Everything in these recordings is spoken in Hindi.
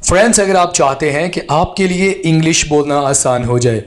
फ्रेंड्स, अगर आप चाहते हैं कि आपके लिए इंग्लिश बोलना आसान हो जाए,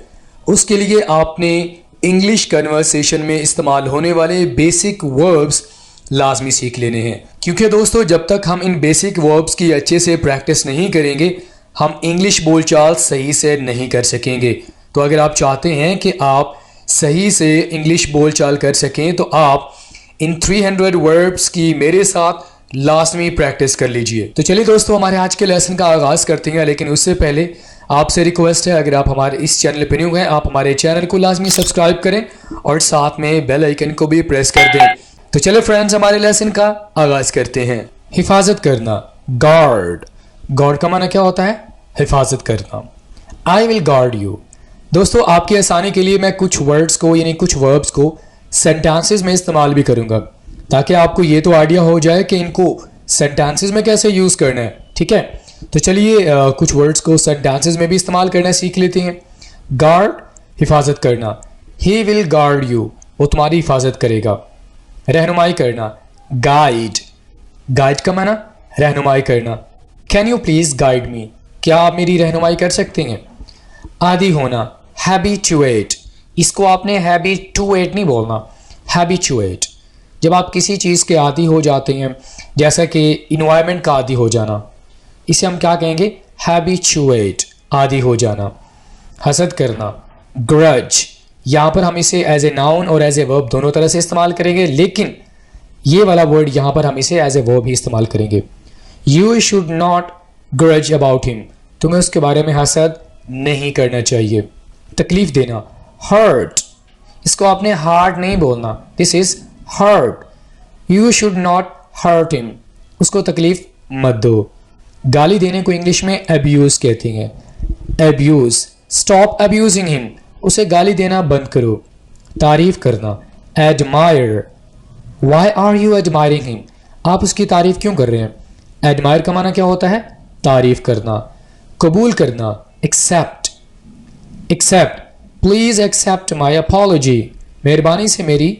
उसके लिए आपने इंग्लिश कन्वर्सेशन में इस्तेमाल होने वाले बेसिक वर्ब्स लाजमी सीख लेने हैं। क्योंकि दोस्तों, जब तक हम इन बेसिक वर्ब्स की अच्छे से प्रैक्टिस नहीं करेंगे, हम इंग्लिश बोलचाल सही से नहीं कर सकेंगे। तो अगर आप चाहते हैं कि आप सही से इंग्लिश बोलचाल कर सकें, तो आप इन 300 वर्ब्स की मेरे साथ लाजमी प्रैक्टिस कर लीजिए। तो चलिए दोस्तों, हमारे आज के लेसन का आगाज़ करते हैं। लेकिन उससे पहले आपसे रिक्वेस्ट है, अगर आप हमारे इस चैनल पर न्यू हैं, आप हमारे चैनल को लाजमी सब्सक्राइब करें और साथ में बेल आइकन को भी प्रेस कर दें। तो चलिए फ्रेंड्स, हमारे लेसन का आगाज़ करते हैं। हिफाजत करना, गार्ड। गार्ड का माना क्या होता है? हिफाजत करना। I will guard you. दोस्तों, आपकी आसानी के लिए मैं कुछ वर्ड्स को यानी कुछ वर्ब्स को सेंटेंसेस में इस्तेमाल भी करूंगा, ताकि आपको ये तो आइडिया हो जाए कि इनको सेंटेंसेस में कैसे यूज़ करना है। ठीक है, तो चलिए कुछ वर्ड्स को सेंटेंसेस में भी इस्तेमाल करना सीख लेते हैं। गार्ड, हिफाजत करना। ही विल गार्ड यू, वो तुम्हारी हिफाजत करेगा। रहनुमाई करना, गाइड। गाइड का माना रहनुमाई करना। Can you please guide me, क्या आप मेरी रहनुमाई कर सकते हैं? आदी होना, हैबिचुएट। इसको आपने हैबिचुएट नहीं बोलना, हैबिचुएट। जब आप किसी चीज़ के आदी हो जाते हैं, जैसा कि इन्वायरमेंट का आदी हो जाना, इसे हम क्या कहेंगे? हैबिचुएट, आदी हो जाना। हसद करना, ग्रज। यहाँ पर हम इसे एज ए नाउन और एज ए वर्ब दोनों तरह से इस्तेमाल करेंगे, लेकिन ये वाला वर्ड यहाँ पर हम इसे एज ए वर्ब ही इस्तेमाल करेंगे। You should not grudge about him, तुम्हें उसके बारे में हसद नहीं करना चाहिए। तकलीफ देना, हर्ट। इसको आपने हार्ट नहीं बोलना, this is hurt. You should not hurt him, उसको तकलीफ मत दो। गाली देने को इंग्लिश में अब्यूज कहते हैं, अब्यूज। स्टॉप अब्यूजिंग हिम, उसे गाली देना बंद करो। तारीफ करना, admire. Why are you admiring him, आप उसकी तारीफ क्यों कर रहे हैं? एडमायर का माना क्या होता है? तारीफ करना। कबूल करना, accept. Accept, please accept my apology, मेहरबानी से मेरी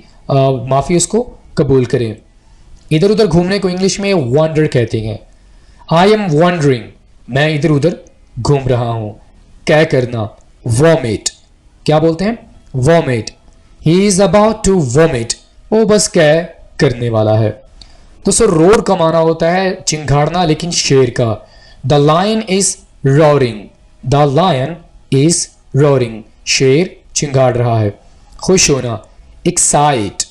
माफ़ी उसको कबूल करें। इधर उधर घूमने को इंग्लिश में वंडर कहते हैं। आई एम वंडरिंग, मैं इधर उधर घूम रहा हूं। क्या करना, वॉमिट। क्या बोलते हैं? Vomit. He is about to vomit, वो बस क्या करने वाला है। दोस्तों, रोर का माना होता है चिंगाड़ना, लेकिन शेर का। The lion is roaring, the lion is roaring, शेर चिंगाड़ रहा है। खुश होना, एक्साइट।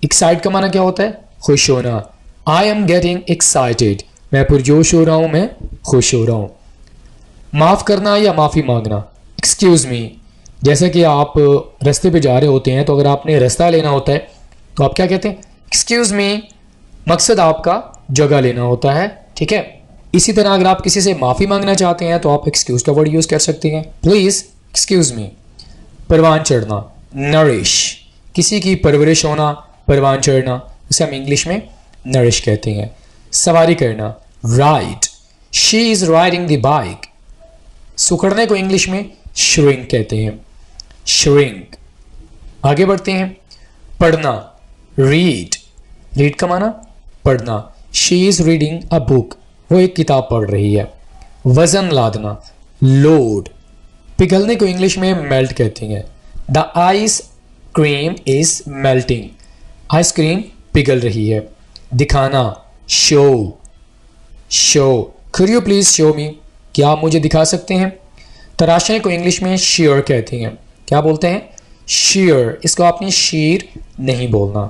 एक्साइट का माना क्या होता है? खुश होना। आई एम गेटिंग एक्साइटेड, मैं पुरजोश हो रहा हूं, मैं खुश हो रहा हूं। माफ करना या माफी मांगना, एक्सक्यूज मी। जैसे कि आप रास्ते पे जा रहे होते हैं, तो अगर आपने रास्ता लेना होता है तो आप क्या कहते हैं? Excuse me. मकसद आपका जगह लेना होता है। ठीक है, इसी तरह अगर आप किसी से माफी मांगना चाहते हैं तो आप एक्सक्यूज का वर्ड यूज कर सकते हैं, प्लीज एक्सक्यूज मी। परवान चढ़ना, नरिश। किसी की परवरिश होना, परवान चढ़ना, इसे हम इंग्लिश में नरिश कहते हैं। सवारी करना, ride. She is riding the bike. सुकड़ने को इंग्लिश में श्रिंक कहते हैं, श्रिंक। आगे बढ़ते हैं। पढ़ना, रीड। रीड का माना पढ़ना। She is reading a book, वो एक किताब पढ़ रही है। वजन लादना, लोड। पिघलने को इंग्लिश में मेल्ट कहते हैं। The ice cream is melting, ice cream पिघल रही है। दिखाना, show. Show, could you please show me, क्या आप मुझे दिखा सकते हैं? तराशने को इंग्लिश में शेयर कहते हैं। क्या बोलते हैं? शेयर। इसको आपने शीर नहीं बोलना।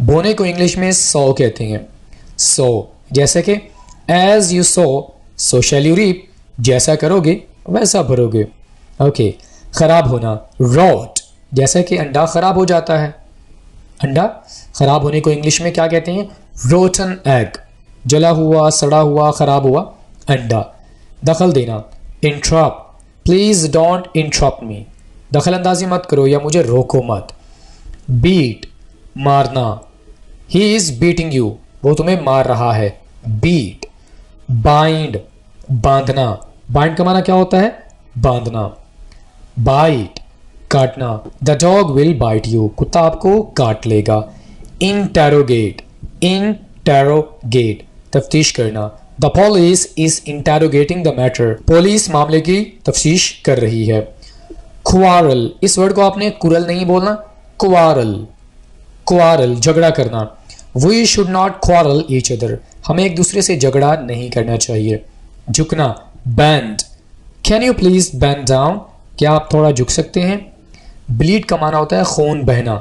बोने को इंग्लिश में सो कहते हैं, सो। जैसे कि as you sow so shall you reap, जैसा करोगे वैसा भरोगे। ओके। खराब होना, रॉट। जैसे कि अंडा खराब हो जाता है, अंडा खराब होने को इंग्लिश में क्या कहते हैं? Rotten egg. जला हुआ, सड़ा हुआ, खराब हुआ अंडा। दखल देना, इंटरप्ट। प्लीज डोंट इंटरप्ट मी, दखल अंदाजी मत करो या मुझे रोको मत। बीट, मारना। ही इज बीटिंग यू, वो तुम्हें मार रहा है। बीट। बाइंड, बांधना। बाइंड का माना क्या होता है? बांधना। बाइट, काटना। The dog will bite you, कुत्ता आपको काट लेगा। इंटेरोगेट, इंटेरोगेट, तफ्तीश करना। The police is interrogating the matter, police मामले की तफ्तीश कर रही है। क्वारल, इस वर्ड को आपने कुरल नहीं बोलना, क्वारल, क्वारल झगड़ा करना। We should not quarrel each other, हमें एक दूसरे से झगड़ा नहीं करना चाहिए। झुकना, bend, can you please bend down, क्या आप थोड़ा झुक सकते हैं। ब्लीड का माना होता है खून बहना।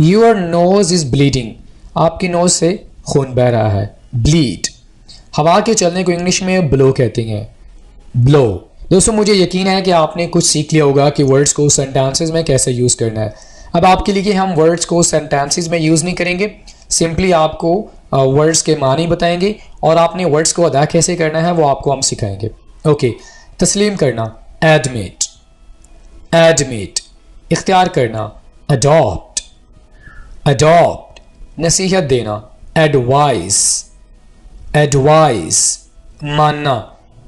योर नोज इज ब्लीडिंग, आपकी नोज से खून बह रहा है। ब्लीड। हवा के चलने को इंग्लिश में ब्लो कहते हैं, ब्लो। दोस्तों मुझे यकीन है कि आपने कुछ सीख लिया होगा कि वर्ड्स को सेंटेंसेस में कैसे यूज़ करना है। अब आपके लिए हम वर्ड्स को सेंटेंसेस में यूज़ नहीं करेंगे, सिंपली आपको वर्ड्स के मानी बताएंगे और आपने वर्ड्स को अदा कैसे करना है वो आपको हम सिखाएंगे। ओके, तस्लीम करना, एडमिट, एडमिट। इख्तियार करना, अडॉप्ट, अडॉप्ट। नसीहत देना, एडवाइस, एडवाइस। मानना,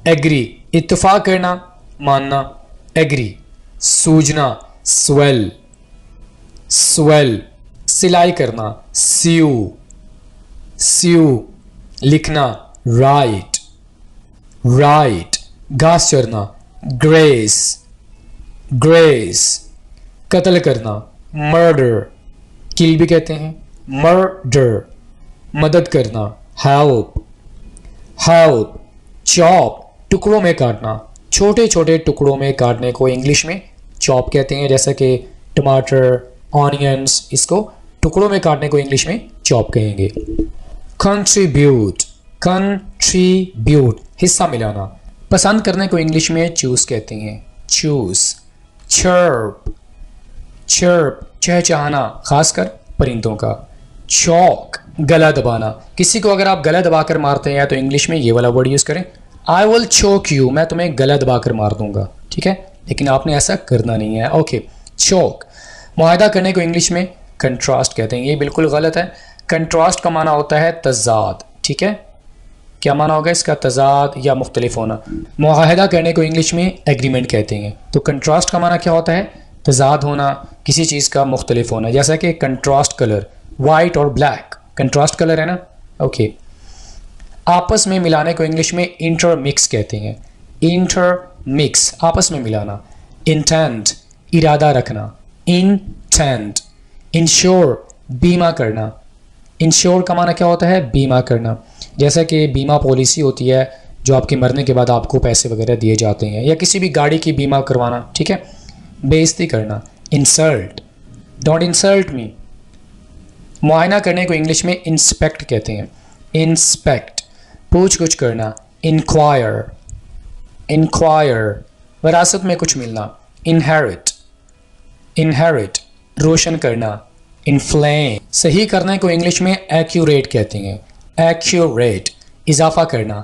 एग्री, इत्तेफाक करना, मानना, एग्री। सूझना, swell, swell. सिलाई करना, स्यू, स्यू। लिखना, राइट, राइट। घास चरना, ग्रेस, ग्रेस। कत्ल करना, मर्डर, किल भी कहते हैं, मर्डर। मदद करना, हेल्प, हेल्प। चॉप, टुकड़ों में काटना, छोटे छोटे टुकड़ों में काटने को इंग्लिश में चॉप कहते हैं, जैसा कि टमाटर, ऑनियंस, इसको टुकड़ों में काटने को इंग्लिश में चॉप कहेंगे। कंट्रीब्यूट, कंट्रीब्यूट, हिस्सा मिलाना। पसंद करने को इंग्लिश में चूज कहते हैं, चूज। चर्प, चर्प, चहचहाना, खासकर परिंदों का। चौक, गला दबाना, किसी को अगर आप गला दबाकर मारते हैं तो इंग्लिश में ये वाला वर्ड यूज करें, आई विल चोक यू, मैं तुम्हें गला दबाकर मार दूंगा, ठीक है, लेकिन आपने ऐसा करना नहीं है। ओके, चौक। मुआहदा करने को इंग्लिश में कंट्रास्ट कहते हैं, ये बिल्कुल गलत है। कंट्रास्ट का माना होता है तजाद, ठीक है, क्या माना होगा इसका, तजाद या मुख्तलिफ होना। मुआहदा करने को इंग्लिश में एग्रीमेंट कहते हैं। तो कंट्रास्ट का माना क्या होता है, तजाद होना, किसी चीज़ का मुख्तलिफ होना, जैसा कि कंट्रास्ट कलर, वाइट और ब्लैक कंट्रास्ट कलर है ना। ओके, आपस में मिलाने को इंग्लिश में इंटरमिक्स कहते हैं, इंटरमिक्स, आपस में मिलाना। इंटेंट, इरादा रखना, इंटेंट। इंश्योर, बीमा करना, इंश्योर का माना क्या होता है, बीमा करना, जैसा कि बीमा पॉलिसी होती है जो आपके मरने के बाद आपको पैसे वगैरह दिए जाते हैं, या किसी भी गाड़ी की बीमा करवाना, ठीक है। बेइज्जती करना, इंसल्ट, डोंट इंसल्ट मी। मुआयना करने को इंग्लिश में इंस्पेक्ट कहते हैं, इंस्पेक्ट। पूछ कुछ करना, इंक्वायर, इंक्वायर। विरासत में कुछ मिलना, इनहेरिट, इनहेरिट। रोशन करना, इन्फ्लेम। सही करने को इंग्लिश में एक्यूरेट कहते हैं, एक्यूरेट। इजाफा करना,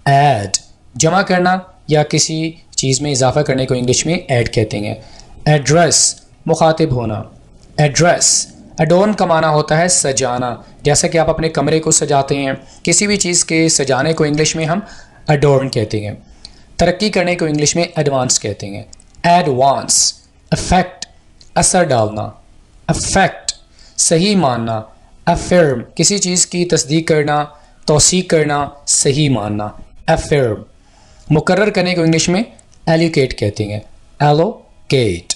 ऐड। जमा करना या किसी चीज़ में इजाफा करने को इंग्लिश में ऐड कहते हैं। एड्रेस, मुखातिब होना, एड्रेस। एडोन का माना होता है सजाना, जैसा कि आप अपने कमरे को सजाते हैं, किसी भी चीज़ के सजाने को इंग्लिश में हम एडोर्न कहते हैं। तरक्की करने को इंग्लिश में एडवांस कहते हैं, एडवांस। अफेक्ट, असर डालना, अफेक्ट। सही मानना, अफर्म, किसी चीज़ की तस्दीक करना, तौसीक करना, सही मानना, अफर्म। मुकर्रर करने को इंग्लिश में एलोकेट कहते हैं, एलोकेट।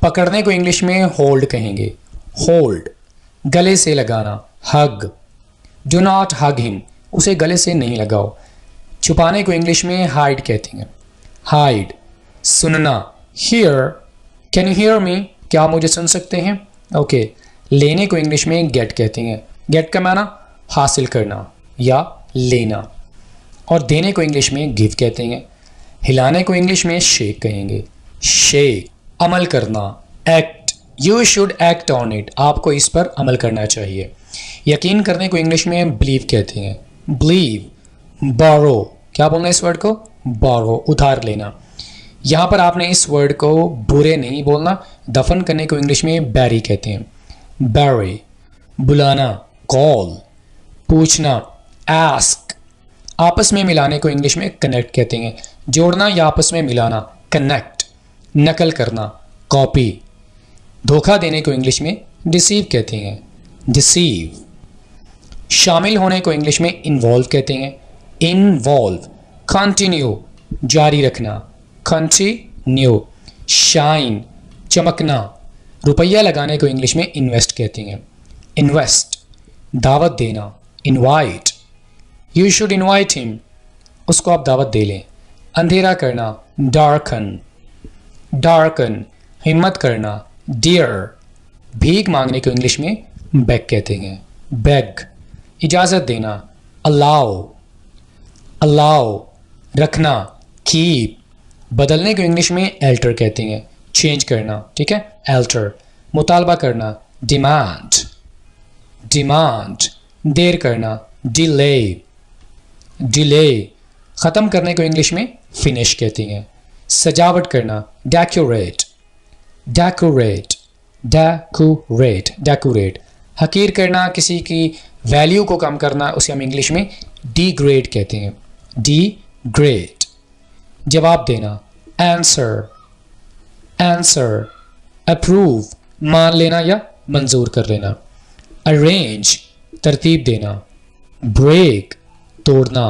पकड़ने को इंग्लिश में होल्ड कहेंगे, होल्ड। गले से लगाना, हग। डू नॉट हग हिम, उसे गले से नहीं लगाओ। छुपाने को इंग्लिश में हाइड कहते हैं, हाइड। सुनना, here, can you hear me, क्या आप मुझे सुन सकते हैं। ओके, लेने को इंग्लिश में गेट कहते हैं, गेट का माना हासिल करना या लेना। और देने को इंग्लिश में गिव कहते हैं। हिलाने को इंग्लिश में शेक कहेंगे, शेक। अमल करना, act, you should act on it, आपको इस पर अमल करना चाहिए। यकीन करने को इंग्लिश में बिलीव कहते हैं, बिलीव। बोरो, क्या बोलना है इस वर्ड को, बोरो, उधार लेना। यहाँ पर आपने इस वर्ड को बुरे नहीं बोलना। दफन करने को इंग्लिश में बैरी कहते हैं, बैरी। बुलाना, कॉल। पूछना, आस्क। आपस में मिलाने को इंग्लिश में कनेक्ट कहते हैं, जोड़ना या आपस में मिलाना, कनेक्ट। नकल करना, कॉपी। धोखा देने को इंग्लिश में डिसीव कहते हैं, डिसीव। शामिल होने को इंग्लिश में इन्वॉल्व कहते हैं, इन्वॉल्व, कंटिन्यू जारी रखना, कंटिन्यू, शाइन चमकना, रुपया लगाने को इंग्लिश में इन्वेस्ट कहती हैं, इन्वेस्ट, दावत देना, invite, you should invite him, उसको आप दावत दे लें, अंधेरा करना, डार्कन, डार्कन, हिम्मत करना, डियर, भीख मांगने को इंग्लिश में बेग कहते हैं, बेग, इजाज़त देना, अलाउ, अलाउ, रखना, कीप, बदलने को इंग्लिश में एल्टर कहते हैं, चेंज करना, ठीक है, एल्टर, मुतालबा करना, डिमांड, डिमांड, देर करना, डिले, डिले, ख़त्म करने को इंग्लिश में फिनिश कहती हैं, सजावट करना, डेकोरेट, डेकोरेट, डेकोरेट, डेकोरेट, हकीर करना, किसी की वैल्यू को कम करना, उसे हम इंग्लिश में डिग्रेड कहते हैं, डिग्रेड, जवाब देना, आंसर, आंसर, अप्रूव, मान लेना या मंजूर कर लेना, अरेंज, तरतीब देना, ब्रेक, तोड़ना,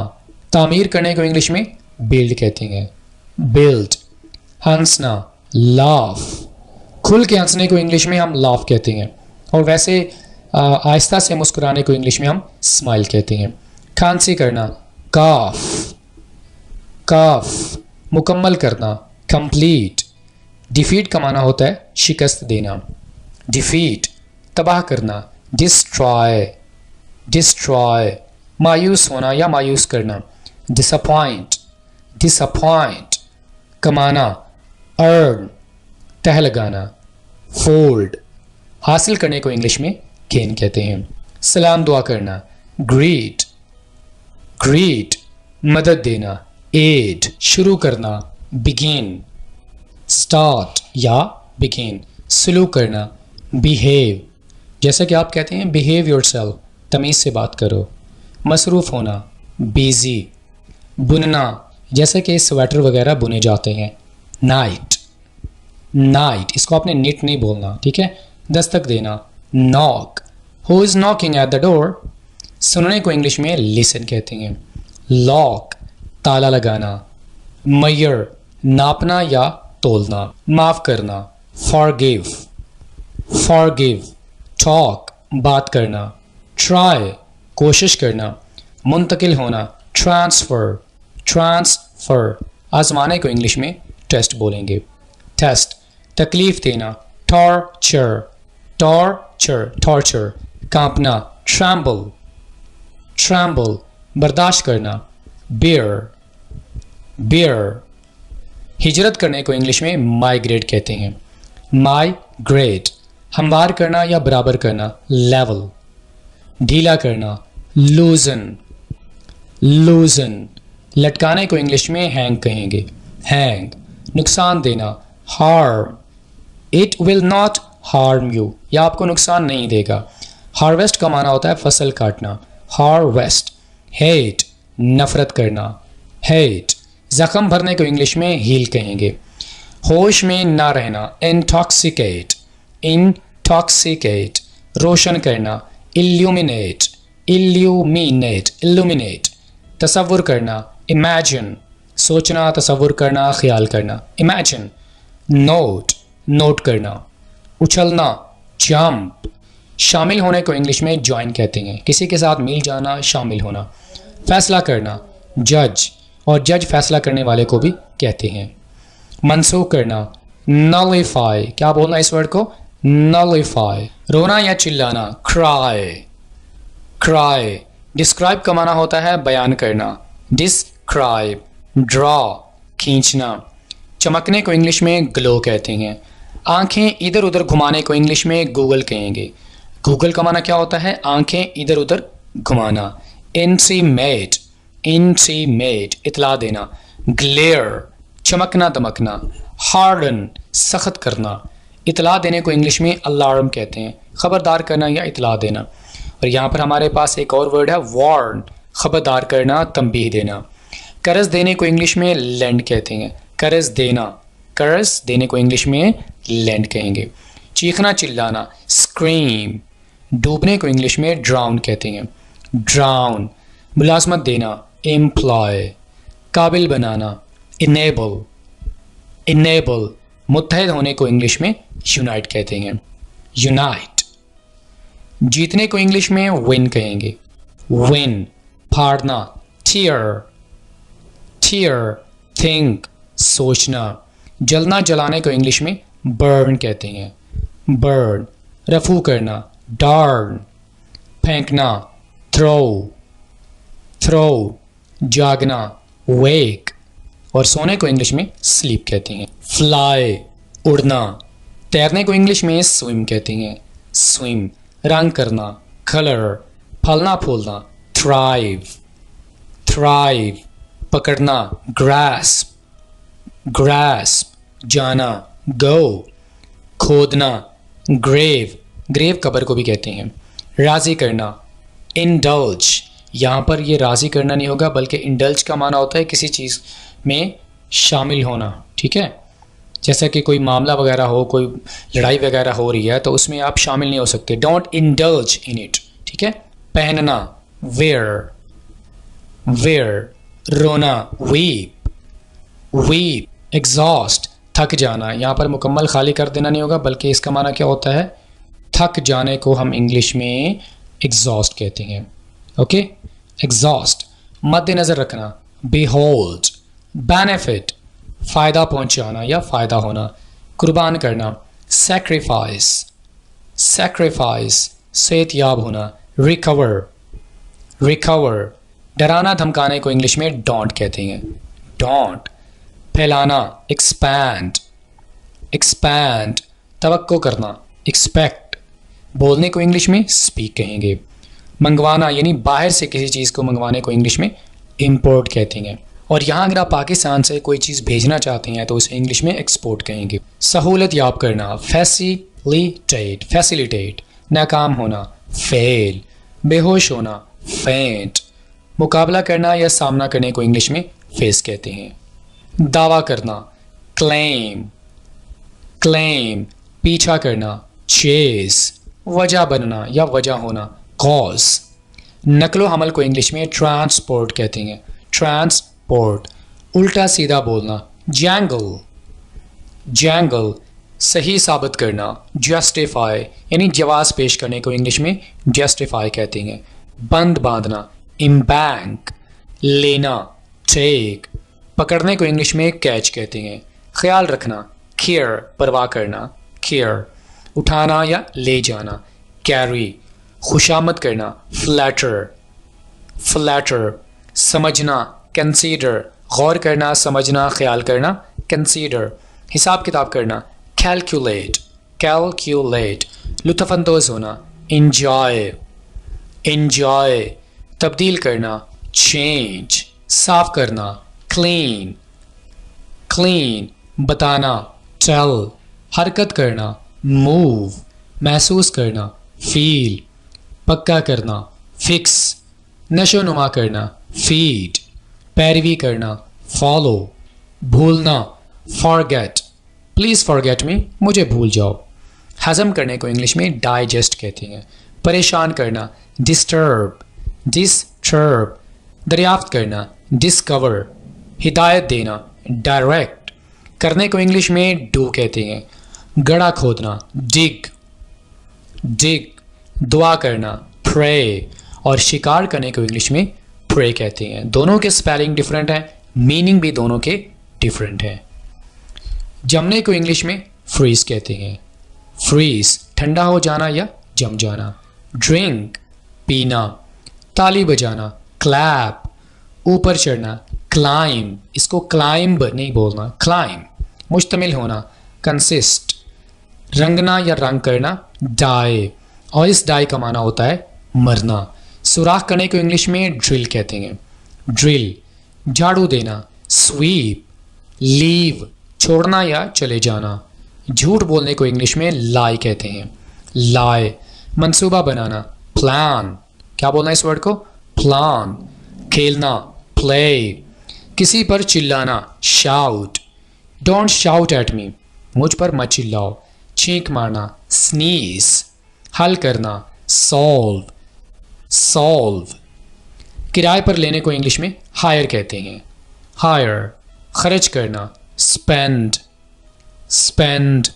तामीर करने को इंग्लिश में बिल्ड कहते हैं, बिल्ड, हंसना, लाफ, खुल के हंसने को इंग्लिश में हम लाफ कहते हैं, और वैसे आहिस्ता से मुस्कुराने को इंग्लिश में हम स्माइल कहते हैं, खांसी करना, काफ, काफ, मुकम्मल करना, कंप्लीट, डिफीट का माना होता है शिकस्त देना, डिफीट, तबाह करना, डिस्ट्रॉय, डिस्ट्रॉय, मायूस होना या मायूस करना, डिसअपॉइंट, डिसअपॉइंट, कमाना, अर्न, तह लगाना, फोल्ड, हासिल करने को इंग्लिश में गेन कहते हैं, सलाम दुआ करना, ग्रीट, ग्रीट, मदद देना, एड, शुरू करना, बिगिन, स्टार्ट या बिगिन, सलूक करना, बिहेव, जैसे कि आप कहते हैं बिहेव योरसेल्फ, तमीज़ से बात करो, मसरूफ़ होना, बिजी, बुनना, जैसे कि स्वेटर वगैरह बुने जाते हैं, नाइट, नाइट, इसको आपने निट नहीं बोलना, ठीक है, दस्तक देना, knock, who is knocking at the door, सुनने को इंग्लिश में लिसन कहते हैं, लॉक, ताला लगाना, मयर, नापना या तोलना, माफ़ करना, फॉरगिव, फॉरगिव, टॉक, बात करना, ट्राई, कोशिश करना, मुंतकिल होना, ट्रांसफ़र, ट्रांसफ़र, आजमाने को इंग्लिश में टेस्ट बोलेंगे, टेस्ट, तकलीफ़ देना, टॉर्चर, टॉर्चर, टॉर्चर, कांपना, ट्रैम्बल, ट्रैम्बल, बर्दाश्त करना, बेयर, बेयर, हिजरत करने को इंग्लिश में माइग्रेट कहते हैं, माइग्रेट, हमवार करना या बराबर करना, लेवल, ढीला करना, लूजन, लूजन, लटकाने को इंग्लिश में हैंग कहेंगे, हैंग, नुकसान देना, harm, it will not harm you, या आपको नुकसान नहीं देगा, हार्वेस्ट का माना होता है फसल काटना, हार्वेस्ट, हेट, नफरत करना, हेट, जख्म भरने को इंग्लिश में हील कहेंगे, होश में ना रहना, इंटॉक्सिकेट, इंटॉक्सिकेट, रोशन करना, इल्यूमिनेट, इल्यूमिनेट, इल्यूमिनेट, तसव्वुर करना, इमेजिन, सोचना, तसव्वुर करना, ख्याल करना, इमेजिन, नोट, नोट करना, उछलना, जंप, शामिल होने को इंग्लिश में ज्वाइन कहते हैं, किसी के साथ मिल जाना, शामिल होना, फैसला करना, जज, और जज फैसला करने वाले को भी कहते हैं, मनसूख करना, नलिफाई, क्या बोलना इस वर्ड को, नलिफाई, रोना या चिल्लाना, क्राई, क्राई, डिस्क्राइब का माना होता है बयान करना, डिस्क्राइब, ड्रॉ, खींचना, चमकने को इंग्लिश में ग्लो कहते हैं, आंखें इधर उधर घुमाने को इंग्लिश में गूगल कहेंगे, गूगल का माना क्या होता है, आंखें इधर उधर घुमाना, इंटीमेट, इंटीमेट, इतला देना, ग्लेयर, चमकना दमकना, हार्डन, सख्त करना, इतला देने को इंग्लिश में अलार्म कहते हैं, खबरदार करना या इतला देना, और यहाँ पर हमारे पास एक और वर्ड है वार्न, खबरदार करना, तंबीह देना, कर्ज देने को इंग्लिश में लेंड कहते हैं, कर्ज देना, कर्ज देने को इंग्लिश में लेंड कहेंगे, चीखना चिल्लाना, स्क्रीम, डूबने को इंग्लिश में ड्राउन कहते हैं, ड्राउन, मुलाजमत देना, एम्प्लॉय, काबिल बनाना, इनेबल, इनेबल, मुत्तहद होने को इंग्लिश में यूनाइट कहते हैं, यूनाइट। जीतने को इंग्लिश में विन कहेंगे, विन, फाड़ना, टीयर, टीयर, थिंक, सोचना। जलना जलाने को इंग्लिश में बर्न कहते हैं, बर्न। रफू करना, डार्न, फेंकना, थ्रो, थ्रो, जागना, वेक, और सोने को इंग्लिश में स्लीप कहते हैं। फ्लाई, उड़ना, तैरने को इंग्लिश में स्विम कहते हैं, स्विम। रंग करना, कलर, फलना फूलना, थ्राइव, थ्राइव, पकड़ना, ग्रास्प, ग्रास्प, जाना, गो, खोदना, ग्रेव, ग्रेव कब्र को भी कहते हैं। राजी करना, इंडल्ज, यहाँ पर ये राजी करना नहीं होगा बल्कि इंडल्ज का माना होता है किसी चीज़ में शामिल होना, ठीक है। जैसा कि कोई मामला वगैरह हो, कोई लड़ाई वगैरह हो रही है तो उसमें आप शामिल नहीं हो सकते, डोंट इंडल्ज इन इट, ठीक है। पहनना, वेयर, वेयर, रोना, वीप, वीप, एग्जॉस्ट, थक जाना। यहाँ पर मुकम्मल खाली कर देना नहीं होगा बल्कि इसका माना क्या होता है, थक जाने को हम इंग्लिश में एग्जॉस्ट कहते हैं, ओके, एग्जॉस्ट। मद्देनज़र रखना, बिहोल्ड, बेनिफिट, फ़ायदा पहुँचाना या फ़ायदा होना, कुर्बान करना, सैक्रिफाइस, सैक्रिफाइस, सेहतयाब होना, रिकवर, रिकवर, डराना धमकाने को इंग्लिश में डोंट कहते हैं, डोंट। फैलाना, एक्सपैंड, एक्सपैंड, तवक्को करना, एक्सपेक्ट, बोलने को इंग्लिश में स्पीक कहेंगे। मंगवाना यानी बाहर से किसी चीज़ को मंगवाने को इंग्लिश में इम्पोर्ट कहते हैं। और यहाँ अगर आप पाकिस्तान से कोई चीज़ भेजना चाहते हैं तो उसे इंग्लिश में एक्सपोर्ट कहेंगे। सहूलत याब करना, फैसिलिटेट, फैसिलिटेट, नाकाम होना, फेल, बेहोश होना, फेंट, मुकाबला करना या सामना करने को इंग्लिश में फेस कहते हैं। दावा करना, क्लेम, क्लेम, पीछा करना, चेस, वजह बनना या वजह होना, कॉज। नकलो हमल को इंग्लिश में ट्रांसपोर्ट कहते हैं, ट्रांसपोर्ट। उल्टा सीधा बोलना, जैंगल, जैंगल, सही साबित करना, जस्टिफाई यानी जवाब पेश करने को इंग्लिश में जस्टिफाई कहते हैं। बंद बांधना, इम्बैंक, लेना, टेक, पकड़ने को इंग्लिश में कैच कहते हैं। ख्याल रखना, केयर, परवाह करना, केयर, उठाना या ले जाना, कैरी, खुशामद करना, फ्लैटर, फ्लैटर, समझना, कंसीडर, गौर करना, समझना, ख्याल करना, कंसीडर, हिसाब किताब करना, कैलकुलेट, कैलकुलेट, लुत्फ़अंदोज़ होना, इंजॉय, इंजॉय, तब्दील करना, चेंज, साफ करना, क्लीन, क्लीन, बताना, टेल, हरकत करना, मूव, महसूस करना, फील, पक्का करना, फिक्स, नशो नुमा करना, फीड, पैरवी करना, फॉलो, भूलना, फॉरगेट, प्लीज़ फॉरगेट मी, मुझे भूल जाओ। हज़म करने को इंग्लिश में डाइजेस्ट कहते हैं। परेशान करना, डिस्टर्ब, डिस्टर्ब, दरियाफ्त करना, डिस्कवर, हिदायत देना, डायरेक्ट, करने को इंग्लिश में डू कहते हैं। गड़ा खोदना, डिग, डिग, दुआ करना, प्रे, और शिकार करने को इंग्लिश में प्रे कहते हैं। दोनों के स्पेलिंग डिफरेंट है, मीनिंग भी दोनों के डिफरेंट है। जमने को इंग्लिश में फ्रीज कहते हैं, फ्रीज, ठंडा हो जाना या जम जाना। ड्रिंक, पीना, ताली बजाना, क्लैप, ऊपर चढ़ना, क्लाइम, इसको क्लाइंब नहीं बोलना, क्लाइम, मुश्तमिल होना, कंसिस्ट, रंगना या रंग करना, डाई, और इस डाई का माना होता है मरना। सुराख करने को इंग्लिश में ड्रिल कहते हैं, ड्रिल, झाड़ू देना, स्वीप, लीव, छोड़ना या चले जाना। झूठ बोलने को इंग्लिश में लाई कहते हैं, लाई, मंसूबा बनाना, प्लान, क्या बोलना इस वर्ड को, प्लान, खेलना, प्ले, किसी पर चिल्लाना, shout, don't shout at me, मुझ पर मत चिल्लाओ। छींक मारना, स्नीज, हल करना, सॉल्व, सॉल्व, किराए पर लेने को इंग्लिश में हायर कहते हैं। हायर, खर्च करना, स्पेंड, स्पेंड।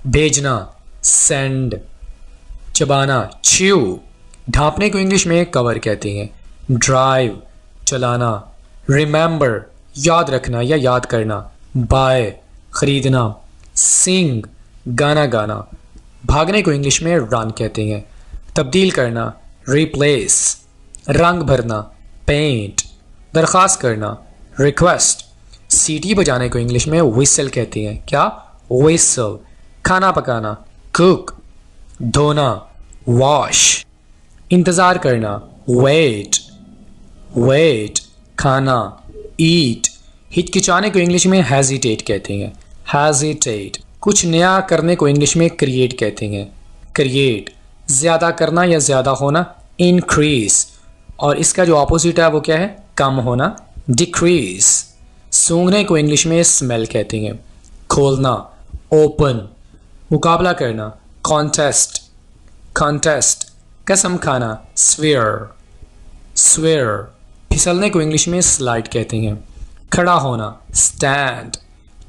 भेजना, सेंड। चबाना, च्यू। ढांपने को इंग्लिश में कवर कहते हैं। ड्राइव, चलाना। रिमेंबर, याद रखना या याद करना। बाय, खरीदना। सिंग, गाना गाना। भागने को इंग्लिश में रन कहते हैं। तब्दील करना, रिप्लेस। रंग भरना, पेंट। दरख्वास्त करना, रिक्वेस्ट। सीटी बजाने को इंग्लिश में विसल कहते हैं। क्या? विसल। खाना पकाना, कुक। धोना, वॉश। इंतज़ार करना, वेट, वेट। खाना, ईट। हिचकिचाने को इंग्लिश में हेजिटेट कहते हैं। हेजिटेट। कुछ नया करने को इंग्लिश में क्रिएट कहते हैं। क्रिएट। ज़्यादा करना या ज़्यादा होना, इंक्रीज। और इसका जो ऑपोजिट है वो क्या है? कम होना, डिक्रीज। सूंघने को इंग्लिश में स्मेल कहते हैं। खोलना, ओपन। मुकाबला करना, कॉन्टेस्ट, कॉन्टेस्ट। कसम खाना, स्वेयर, स्वेयर। फिसलने को इंग्लिश में स्लाइड कहते हैं। खड़ा होना, स्टैंड।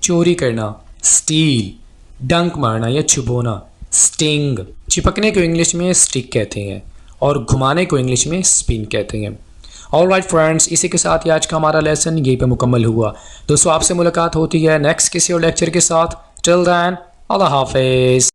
चोरी करना, स्टील। डंक मारना या चुभोना, स्टिंग। चिपकने को इंग्लिश में स्टिक कहते हैं और घुमाने को इंग्लिश में स्पिन कहते हैं। ऑलराइट फ्रेंड्स, इसी के साथ ही आज का हमारा लेसन यहीं पे मुकम्मल हुआ। दोस्तों, आपसे मुलाकात होती है नेक्स्ट किसी और लेक्चर के साथ। टिल देन, अल्लाह हाफिज़।